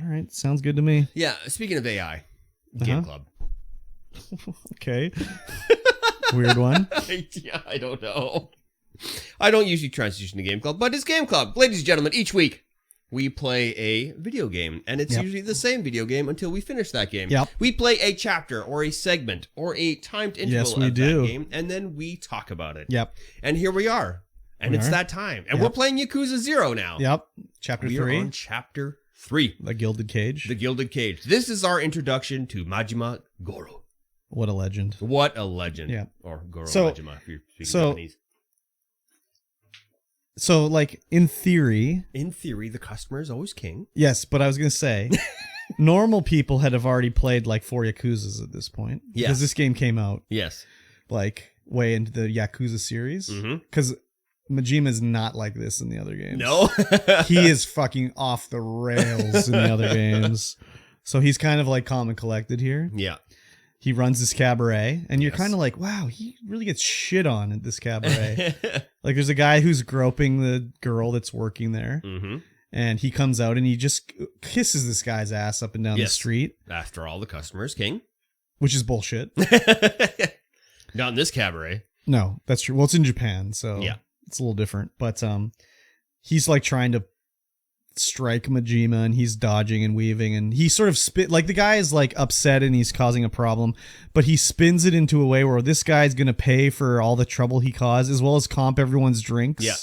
All right, sounds good to me. Yeah, speaking of AI, GameClub. Okay. Weird one. I don't know. I don't usually transition to GameClub, but it's GameClub. Ladies and gentlemen, each week we play a video game, and it's usually the same video game until we finish that game. Yep. We play a chapter or a segment or a timed interval of that game, and then we talk about it. Yep. And here we are. And it's that time. And we're playing Yakuza 0 now. Yep. Chapter 3. We are on Chapter 3. The Gilded Cage. The Gilded Cage. This is our introduction to Majima Goro. What a legend. What a legend. Yeah. Or Goro Majima, if you're speaking Japanese. So, like, in theory... In theory, the customer is always king. Yes, but I was going to say, normal people have already played, like, 4 Yakuzas at this point. Yes. Because this game came out, yes, like, way into the Yakuza series. Because Majima is not like this in the other games. No. He is fucking off the rails in the other games. So he's kind of, like, calm and collected here. Yeah. He runs this cabaret, and you're kind of like, wow, he really gets shit on at this cabaret. Like, there's a guy who's groping the girl that's working there, and he comes out and he just kisses this guy's ass up and down the street. After all, the customer is king. Which is bullshit. Not in this cabaret. No, that's true. Well, it's in Japan, so it's a little different. But he's, like, trying to strike Majima, and he's dodging and weaving, and he sort of like, the guy is, like, upset and he's causing a problem, but he spins it into a way where this guy's gonna pay for all the trouble he caused, as well as comp everyone's drinks. Yeah,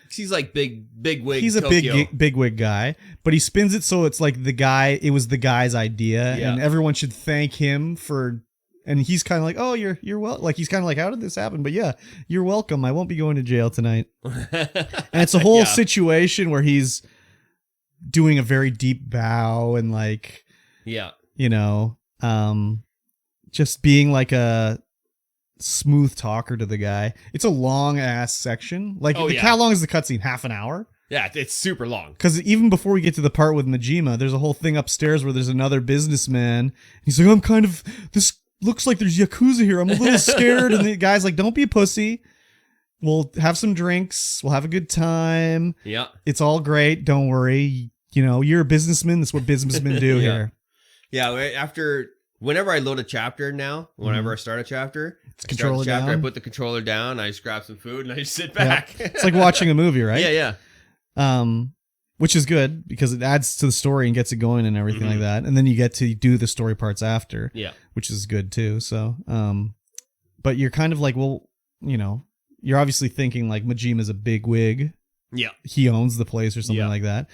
he's like big wig. He's a Tokyo. big wig guy, but he spins it so it's like it was the guy's idea, and everyone should thank him for. And he's kind of like, oh, you're well, like, he's kind of like, how did this happen? But yeah, you're welcome. I won't be going to jail tonight. And it's a whole situation where he's doing a very deep bow and, like, you know, just being like a smooth talker to the guy. It's a long ass section. Like, how long is the cutscene? Half an hour? Yeah, it's super long. Because even before we get to the part with Majima, there's a whole thing upstairs where there's another businessman. He's like, this looks like there's Yakuza here. I'm a little scared. And the guy's like, don't be a pussy. We'll have some drinks. We'll have a good time. Yeah. It's all great. Don't worry. You know, you're a businessman. That's what businessmen do here. Yeah. Whenever I load a chapter now, whenever I start a chapter, I put the controller down, I just grab some food, and I just sit back. It's like watching a movie, right? Yeah. Which is good because it adds to the story and gets it going and everything like that. And then you get to do the story parts after. Yeah. Which is good too. So, but you're kind of like, well, you know, you're obviously thinking like Majima's a big wig. Yeah. He owns the place or something like that.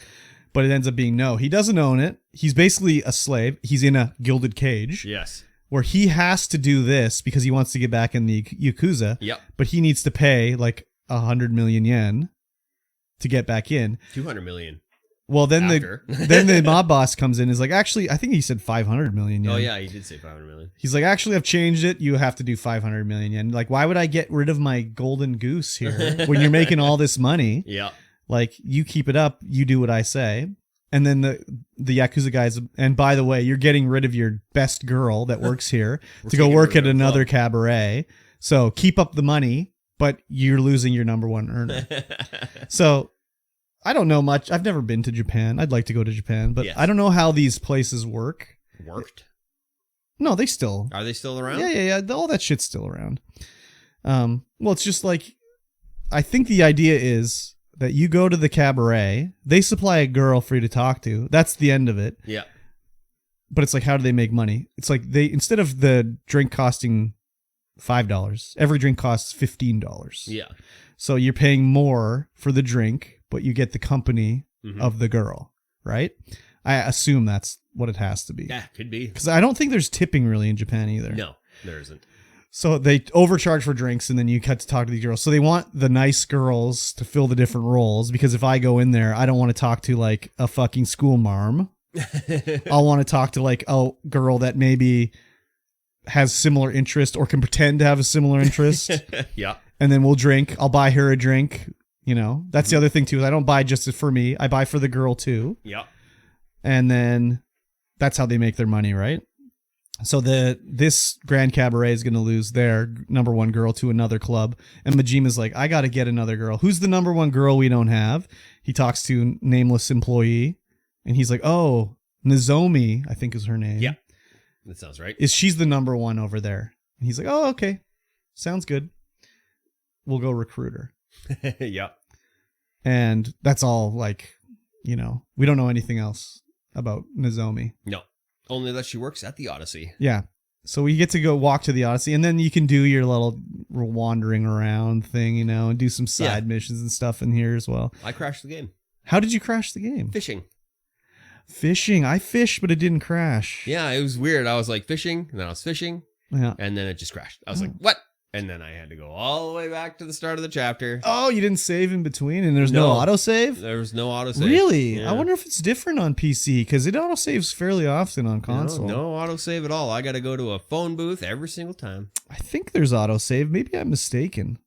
But it ends up being no, he doesn't own it. He's basically a slave. He's in a gilded cage. Yes. Where he has to do this because he wants to get back in the Yakuza. Yep. But he needs to pay like 100 million yen to get back in. 200 million. Well, then the mob boss comes in and is like, actually, I think he said 500 million yen. Oh, yeah, he did say 500 million. He's like, actually, I've changed it. You have to do 500 million yen. Like, why would I get rid of my golden goose here when you're making all this money? Yeah. Like, you keep it up. You do what I say. And then the Yakuza guys, and by the way, you're getting rid of your best girl that works here to go work at another cabaret. So keep up the money, but you're losing your number one earner. So I don't know much. I've never been to Japan. I'd like to go to Japan, but I don't know how these places work. Worked? No, they still. Are they still around? Yeah. All that shit's still around. Well, it's just like, I think the idea is that you go to the cabaret, they supply a girl for you to talk to. That's the end of it. Yeah. But it's like, how do they make money? It's like instead of the drink costing $5, every drink costs $15. Yeah. So you're paying more for the drink, but you get the company of the girl, right? I assume that's what it has to be. Yeah, could be. Because I don't think there's tipping really in Japan either. No, there isn't. So they overcharge for drinks, and then you cut to talk to these girls. So they want the nice girls to fill the different roles, because if I go in there, I don't want to talk to like a fucking school marm. I'll want to talk to like a girl that maybe has similar interest or can pretend to have a similar interest. Yeah. And then we'll drink. I'll buy her a drink. You know, that's the other thing too. Is I don't buy just for me. I buy for the girl too. Yeah. And then that's how they make their money, right? So this Grand Cabaret is going to lose their number one girl to another club. And Majima's like, I got to get another girl. Who's the number one girl we don't have? He talks to nameless employee. And he's like, oh, Nozomi, I think is her name. Yeah, that sounds right. She's the number one over there. And he's like, oh, okay. Sounds good. We'll go recruit her. Yeah. And that's all, like, you know, we don't know anything else about Nozomi. No. Only that she works at the Odyssey. Yeah. So we get to go walk to the Odyssey, and then you can do your little wandering around thing, you know, and do some side missions and stuff in here as well. I crashed the game. How did you crash the game? Fishing. I fished, but it didn't crash. Yeah, it was weird. I was like fishing, and then I was fishing, and then it just crashed. I was like, what? And then I had to go all the way back to the start of the chapter. Oh, you didn't save in between, and there's no autosave? There was no autosave. Really? Yeah. I wonder if it's different on PC, because it autosaves fairly often on console. No autosave at all. I got to go to a phone booth every single time. I think there's autosave. Maybe I'm mistaken.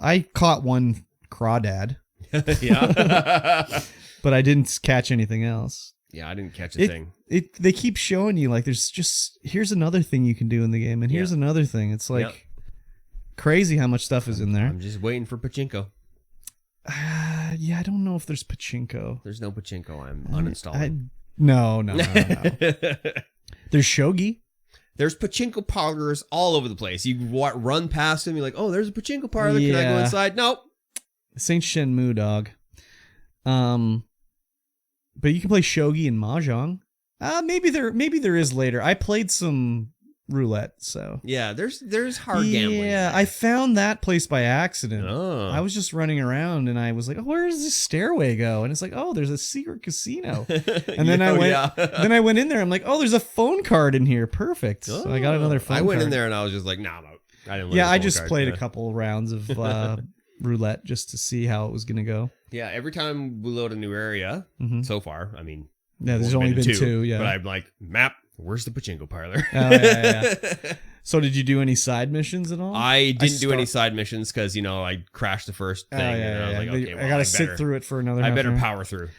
I caught one crawdad. Yeah. But I didn't catch anything else. Yeah, I didn't catch a thing. They keep showing you, like, there's just, here's another thing you can do in the game, and here's another thing. It's like... Crazy how much stuff is in there. I'm just waiting for pachinko. Yeah, I don't know if there's pachinko. There's no pachinko. I'm uninstalling. No. There's shogi. There's pachinko parlors all over the place. You run past them. You're like, oh, there's a pachinko parlor. Can I go inside? Nope. This ain't Shenmue, dog. But you can play shogi and mahjong. Maybe there is later. I played some roulette, so yeah, there's hard gambling. Yeah, I found that place by accident. Oh. I was just running around and I was like, oh, where does this stairway go? And it's like, oh, there's a secret casino. And then I went in there. I'm like, oh, there's a phone card in here. Perfect. So I got another phone card. I went in there and I was just like, nah, I didn't. I just played a couple rounds of roulette just to see how it was gonna go. Yeah, every time we load a new area, so far, I mean, there's only been two. Yeah, but I'm like, map. Where's the pachinko parlor? Oh, yeah. So did you do any side missions at all? I didn't do any side missions because, you know, I crashed the first thing. And I was like, okay, well, I got to sit through it for another I half better hour. power through.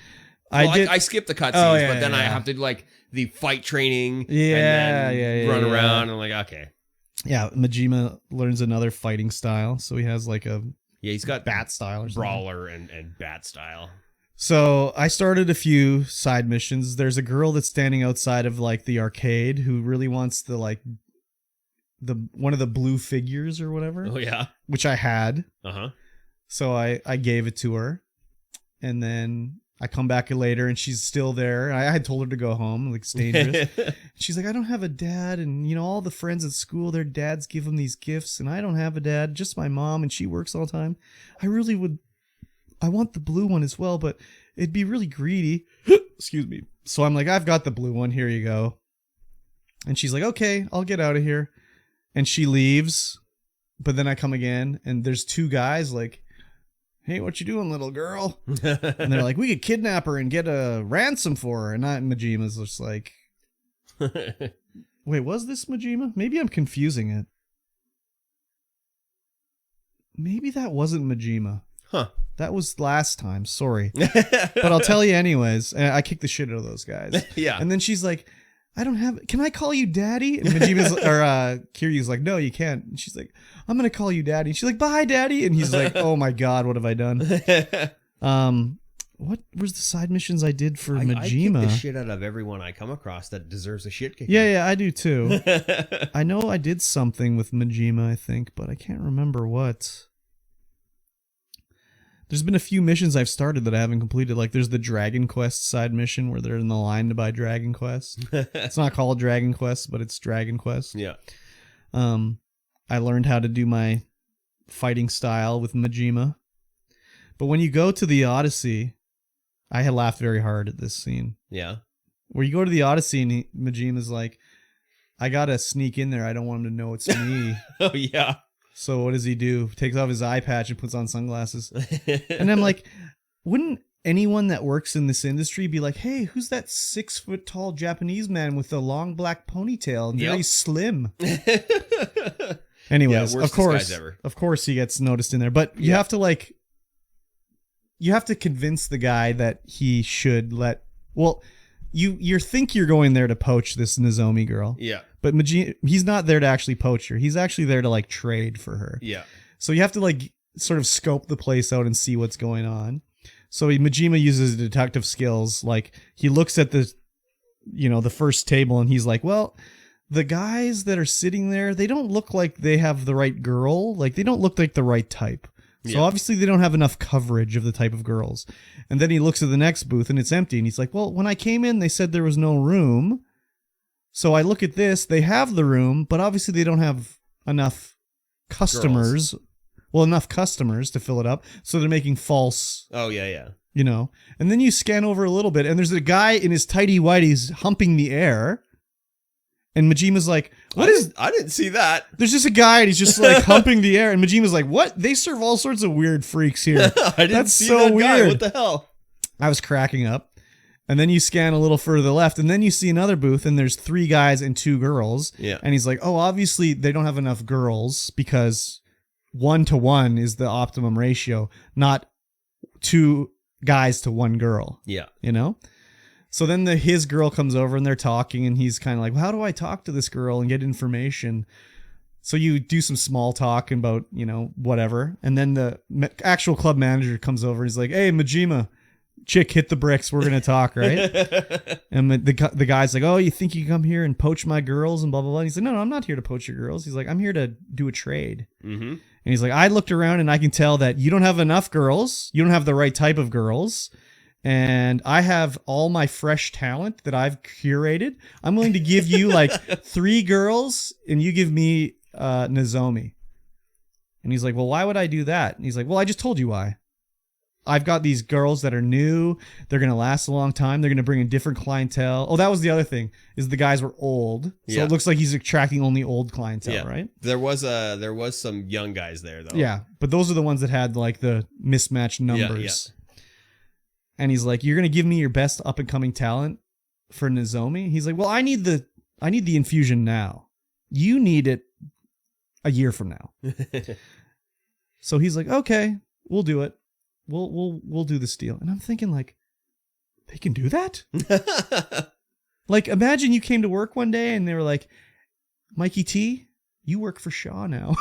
Well, I skipped the cutscenes, but then I have to do like the fight training and then run around. And I'm like, okay. Yeah, Majima learns another fighting style. So he has like he's got bat style or something. Brawler and bat style. So I started a few side missions. There's a girl that's standing outside of like the arcade who really wants the one of the blue figures or whatever. Oh yeah, which I had. So I gave it to her, and then I come back later and she's still there. I had told her to go home, like it's dangerous. She's like, I don't have a dad, and you know all the friends at school, their dads give them these gifts, and I don't have a dad, just my mom, and she works all the time. I want the blue one as well, but it'd be really greedy. Excuse me. So I'm like, I've got the blue one. Here you go. And she's like, okay, I'll get out of here. And she leaves. But then I come again, and there's two guys like, hey, what you doing, little girl? And they're like, we could kidnap her and get a ransom for her. And Majima's just like, wait, was this Majima? Maybe I'm confusing it. Maybe that wasn't Majima. Huh. That was last time. Sorry. But I'll tell you anyways. I kicked the shit out of those guys. Yeah. And then she's like, can I call you daddy? And Kiryu's like, no, you can't. And she's like, I'm going to call you daddy. And she's like, bye, daddy. And he's like, oh my God, what have I done? What was the side missions I did for Majima? I kick the shit out of everyone I come across that deserves a shit kicking. Yeah, I do too. I know I did something with Majima, I think, but I can't remember what. There's been a few missions I've started that I haven't completed. Like there's the Dragon Quest side mission where they're in the line to buy Dragon Quest. It's not called Dragon Quest, but it's Dragon Quest. Yeah. I learned how to do my fighting style with Majima. But when you go to the Odyssey, I had laughed very hard at this scene. Yeah. Where you go to the Odyssey and Majima's like, I gotta sneak in there. I don't want him to know it's me. Oh, yeah. So what does he do? Takes off his eye patch and puts on sunglasses. And I'm like, wouldn't anyone that works in this industry be like, hey, who's that 6 foot tall Japanese man with a long black ponytail and very slim? Anyways, of course he gets noticed in there. But you have to you have to convince the guy that he should you think you're going there to poach this Nozomi girl. Yeah. But he's not there to actually poach her. He's actually there to trade for her. Yeah. So you have to sort of scope the place out and see what's going on. So Majima uses detective skills. Like he looks at the the first table, and he's like, well, the guys that are sitting there, they don't look like they have the right girl. Like, they don't look like the right type. So obviously they don't have enough coverage of the type of girls. And then he looks at the next booth and it's empty. And he's like, well, when I came in, they said there was no room. So I look at this, they have the room, but obviously they don't have enough customers. Well, enough customers to fill it up. So they're making false. Oh, yeah. And then you scan over a little bit and there's a guy in his tighty whities humping the air. And Majima's like, I didn't see that. There's just a guy and he's just like humping the air. And Majima's like, what? They serve all sorts of weird freaks here. I didn't see so that guy. What the hell? I was cracking up. And then you scan a little further left and then you see another booth and there's 3 guys and 2 girls. Yeah. And he's like, oh, obviously they don't have enough girls because 1-to-1 is the optimum ratio, not 2 guys to 1 girl. Yeah. So then his girl comes over and they're talking and he's kind of like, well, how do I talk to this girl and get information? So you do some small talk about, whatever. And then the actual club manager comes over and he's like, hey, Majima, chick, hit the bricks. We're going to talk, right? And the guy's like, oh, you think you come here and poach my girls and blah, blah, blah. And he's like, no, I'm not here to poach your girls. He's like, I'm here to do a trade. Mm-hmm. And he's like, I looked around and I can tell that you don't have enough girls. You don't have the right type of girls. And I have all my fresh talent that I've curated. I'm willing to give you like 3 girls and you give me Nozomi. And he's like, well, why would I do that? And he's like, well, I just told you why. I've got these girls that are new. They're going to last a long time. They're going to bring in different clientele. Oh, that was the other thing, is the guys were old. So it looks like he's attracting only old clientele, right? There was some young guys there, though. Yeah, but those are the ones that had like the mismatched numbers. Yeah. And he's like, you're going to give me your best up-and-coming talent for Nozomi? He's like, well, I need the infusion now. You need it a year from now. So he's like, okay, we'll do it. We'll do this deal. And I'm thinking like, they can do that? Like, imagine you came to work one day and they were like, Mikey T, you work for Shaw now.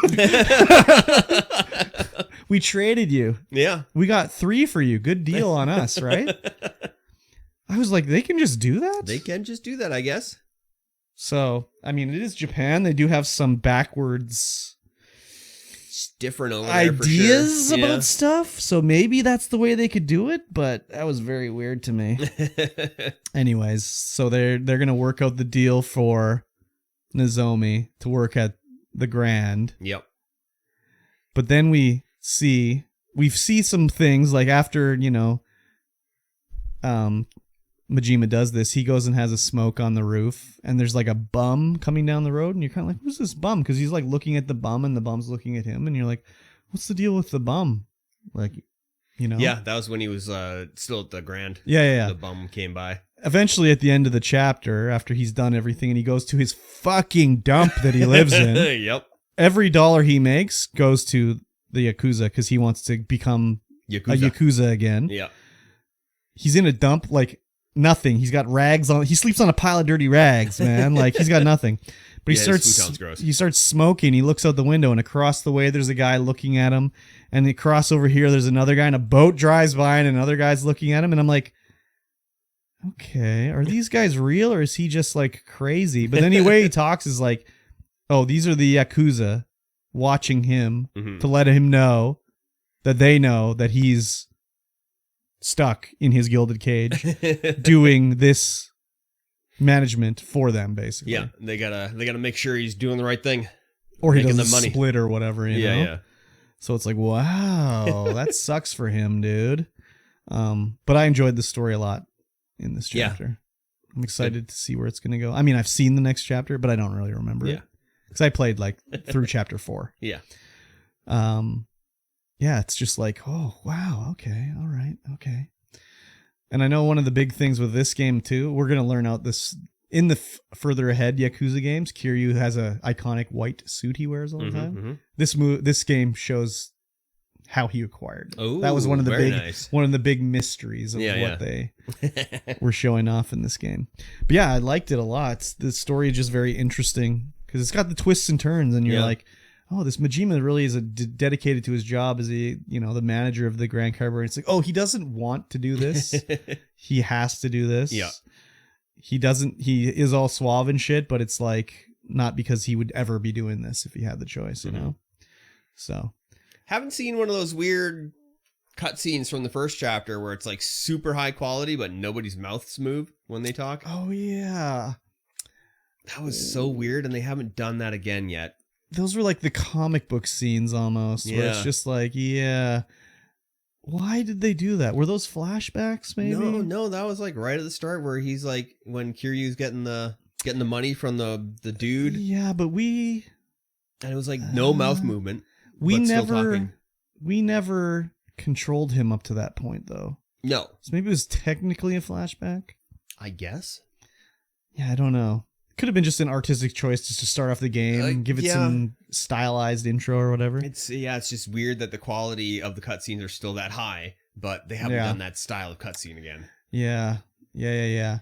We traded you. Yeah. We got 3 for you. Good deal on us, right? I was like, they can just do that? They can just do that, I guess. So, I mean, it is Japan. They do have some backwards different over ideas there for sure. about stuff. So maybe that's the way they could do it, but that was very weird to me. Anyways, so they're going to work out the deal for Nozomi to work at the Grand. Yep. But then we see some things like after, Majima does this, he goes and has a smoke on the roof and there's like a bum coming down the road and you're kind of like, who's this bum? Because he's like looking at the bum and the bum's looking at him and you're like, what's the deal with the bum? Like, Yeah, that was when he was still at the Grand. Yeah. The bum came by. Eventually at the end of the chapter, after he's done everything and he goes to his fucking dump that he lives in. Yep. Every dollar he makes goes to the Yakuza because he wants to become a Yakuza again. Yeah. He's in a dump like nothing. He's got rags on. He sleeps on a pile of dirty rags, man. Like he's got nothing. But he starts smoking. He looks out the window and across the way there's a guy looking at him. And across over here there's another guy and a boat drives by and another guy's looking at him. And I'm like, okay, are these guys real or is he just like crazy? But then the way he talks is like, oh, these are the Yakuza watching him to let him know that he's stuck in his gilded cage doing this management for them, basically. Yeah, they gotta make sure he's doing the right thing. Or he doesn't split or whatever, you know? Yeah. So it's like, wow, that sucks for him, dude. But I enjoyed the story a lot in this chapter. Yeah. I'm excited to see where it's going to go. I mean, I've seen the next chapter, but I don't really remember it. Because I played like through chapter 4. Yeah. Yeah, it's just like, oh, wow, okay, all right, okay. And I know one of the big things with this game, too, we're going to learn out this, in the further ahead Yakuza games, Kiryu has a iconic white suit he wears all the time. This game shows how he acquired. Oh, that was one of the big mysteries of what they were showing off in this game. But yeah, I liked it a lot. The story is just very interesting because it's got the twists and turns, and you're like, oh, this Majima really is dedicated to his job as the manager of the Grand Carver. It's like, oh, he doesn't want to do this. He has to do this. Yeah. he is all suave and shit, but it's like not because he would ever be doing this if he had the choice, you know? So. Haven't seen one of those weird cutscenes from the first chapter where it's like super high quality, but nobody's mouths move when they talk. Oh, yeah. That was so weird, and they haven't done that again yet. Those were like the comic book scenes almost, where it's just like, yeah. Why did they do that? Were those flashbacks, maybe? No, that was like right at the start where he's like, when Kiryu's getting the money from the dude. Yeah, but and it was like no mouth movement. We never controlled him up to that point, though. No. So maybe it was technically a flashback? I guess. Yeah, I don't know. Could have been just an artistic choice just to start off the game, give it some stylized intro or whatever. It's just weird that the quality of the cutscenes are still that high, but they haven't done that style of cutscene again. Yeah. You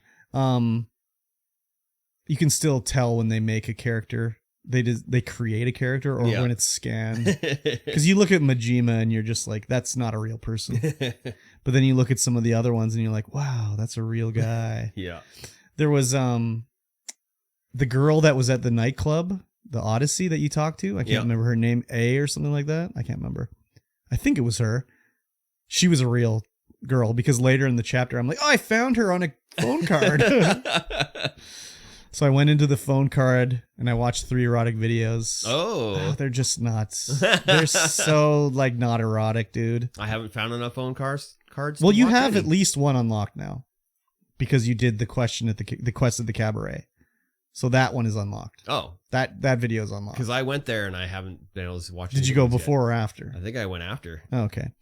can still tell when they make a character. They create a character or when it's scanned. Because you look at Majima and you're just like, that's not a real person. But then you look at some of the other ones and you're like, wow, that's a real guy. Yeah. There was the girl that was at the nightclub, the Odyssey that you talked to. I can't remember her name, A or something like that. I can't remember. I think it was her. She was a real girl because later in the chapter, I'm like, oh, I found her on a phone card. So I went into the phone card and I watched 3 erotic videos. Oh, they're just nuts. They're so like not erotic, dude. I haven't found enough phone cards. Well, you have at least one unlocked now because you did the question at the quest at the cabaret. So that one is unlocked. Oh, that video is unlocked. Because I went there and I haven't been able to watch. Did you go before or after? I think I went after. Oh, okay.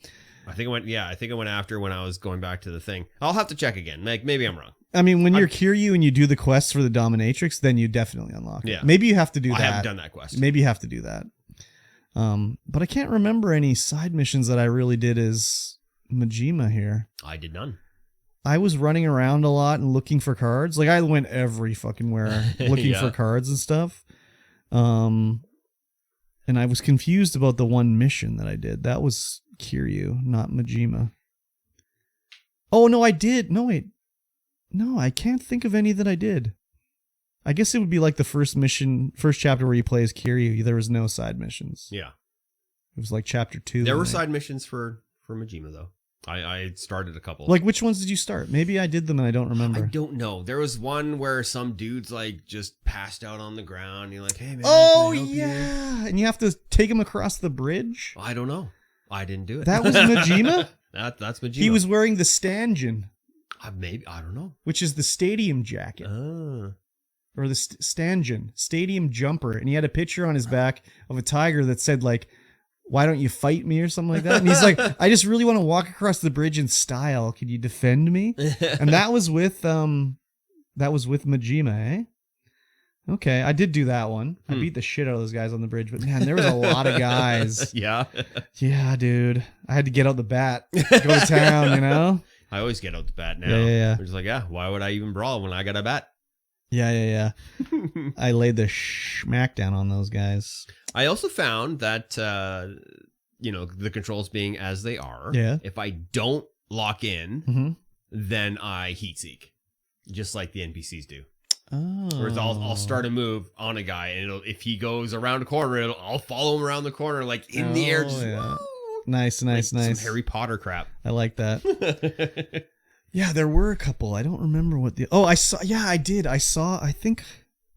I think I went after when I was going back to the thing. I'll have to check again. Like maybe I'm wrong. I mean, when you're Kiryu and you do the quests for the dominatrix, then you definitely unlock it. Yeah. Maybe you have to do that. I haven't done that quest. Maybe you have to do that. But I can't remember any side missions that I really did as Majima here. I did none. I was running around a lot and looking for cards. Like I went every fucking where looking for cards and stuff. And I was confused about the one mission that I did. That was Kiryu, not Majima. Oh, no, I did. No, wait. No, I can't think of any that I did. I guess it would be like the first chapter where you play as Kiryu. There was no side missions. Yeah. It was like chapter 2. There were side missions for Majima, though. I started a couple. Like, which ones did you start? Maybe I did them and I don't remember. I don't know. There was one where some dude's like just passed out on the ground. You're like, hey, man. Oh, yeah. And you have to take him across the bridge? I don't know. I didn't do it. That was Majima? That's Majima. He was wearing the stanchion. Maybe. I don't know. Which is the stadium jacket. Or the stanchion. Stadium jumper. And he had a picture on his back of a tiger that said, like, why don't you fight me or something like that? And he's like, I just really want to walk across the bridge in style. Can you defend me? And that was with Majima, eh? Okay, I did do that one. I beat the shit out of those guys on the bridge, but man, there was a lot of guys. Yeah. Yeah, dude. I had to get out the bat, go to town, you know? I always get out the bat now. Yeah. I'm just like, why would I even brawl when I got a bat? Yeah. I laid the smackdown on those guys. I also found that, the controls being as they are, if I don't lock in, then I heat seek, just like the NPCs do. Oh. Whereas I'll start a move on a guy, and if he goes around a corner, I'll follow him around the corner, like in the air. Just, yeah. Nice. Some Harry Potter crap. I like that. Yeah, there were a couple. I don't remember what I saw. Yeah, I did. I think.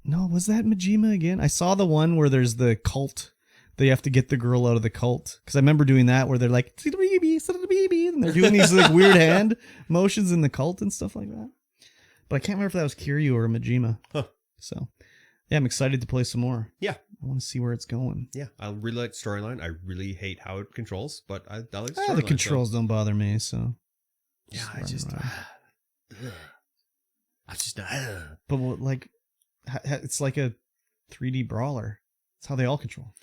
No, was that Majima again? I saw the one where there's the cult. They have to get the girl out of the cult. Because I remember doing that where they're like, and they're doing these like weird hand motions in the cult and stuff like that. But I can't remember if that was Kiryu or Majima. Huh. So, yeah, I'm excited to play some more. Yeah. I want to see where it's going. Yeah, I really like storyline. I really hate how it controls, but I like storyline. The controls don't bother me, so. Yeah, I just not. But like, it's like a 3D brawler. That's how they all control.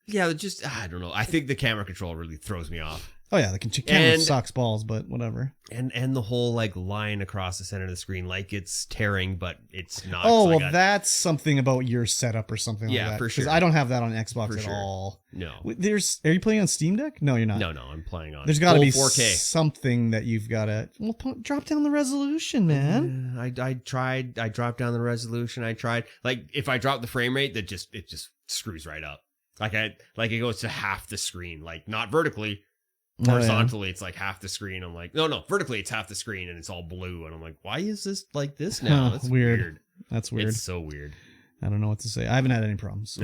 Yeah, just I don't know. I think the camera control really throws me off. Oh yeah, the camera sucks balls, but whatever. And the whole like line across the center of the screen, like it's tearing, but it's not. Oh well, that's something about your setup or something like that. Yeah, for sure. Because I don't have that on Xbox at all. No. Are you playing on Steam Deck? No, you're not. No, I'm playing on. There's got to be 4K. something that you've got to. Well, drop down the resolution, man. I tried. I dropped down the resolution. I tried. Like if I drop the frame rate, it just screws right up. Like it goes to half the screen. Like not vertically. Horizontally, it's like half the screen. I'm like, no, vertically, it's half the screen and it's all blue. And I'm like, why is this like this now? That's weird. That's weird. It's so weird. I don't know what to say. I haven't had any problems. So.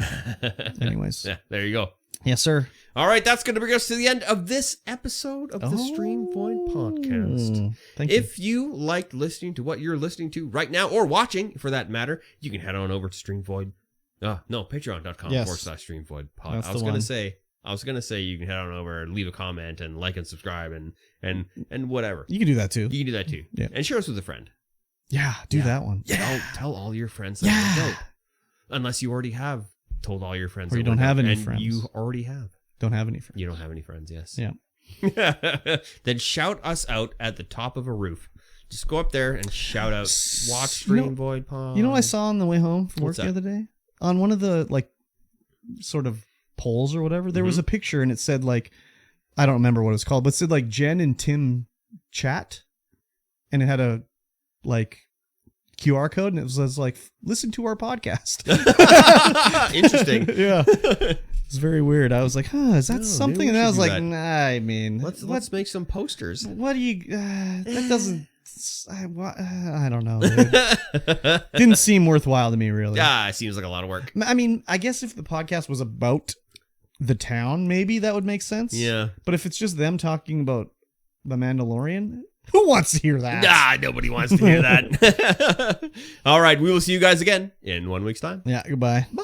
Anyways. Yeah, there you go. Yes, sir. All right, that's going to bring us to the end of this episode of the Stream Void podcast. Thank you. If you liked listening to what you're listening to right now, or watching for that matter, you can head on over to Stream Void. Patreon.com/Stream Void pod. I was going to say you can head on over and leave a comment and like and subscribe and whatever. You can do that too. Yeah. And share us with a friend. Yeah, do that one. Yeah. Tell all your friends that we're dope. Unless you already have told all your friends. Or you don't have any friends. You already have. Don't have any friends. You don't have any friends, yes. Yeah. Then shout us out at the top of a roof. Just go up there and shout out, watch Stream Void Pod. You know what I saw on the way home from work the other day? On one of the, like, sort of polls or whatever, there was a picture and it said, like, I don't remember what it was called, but it said, like, Jen and Tim chat. And it had a, like, QR code and it was like, listen to our podcast. Interesting. Yeah. It's very weird. I was like, is that something? And I was like, nah, I mean. Let's make some posters. What do you, that doesn't. I don't know. Dude. Didn't seem worthwhile to me, really. Yeah, it seems like a lot of work. I mean, I guess if the podcast was about the town, maybe that would make sense. Yeah. But if it's just them talking about The Mandalorian, who wants to hear that? Nah, nobody wants to hear that. All right, we will see you guys again in 1 week's time. Yeah, goodbye. Bye.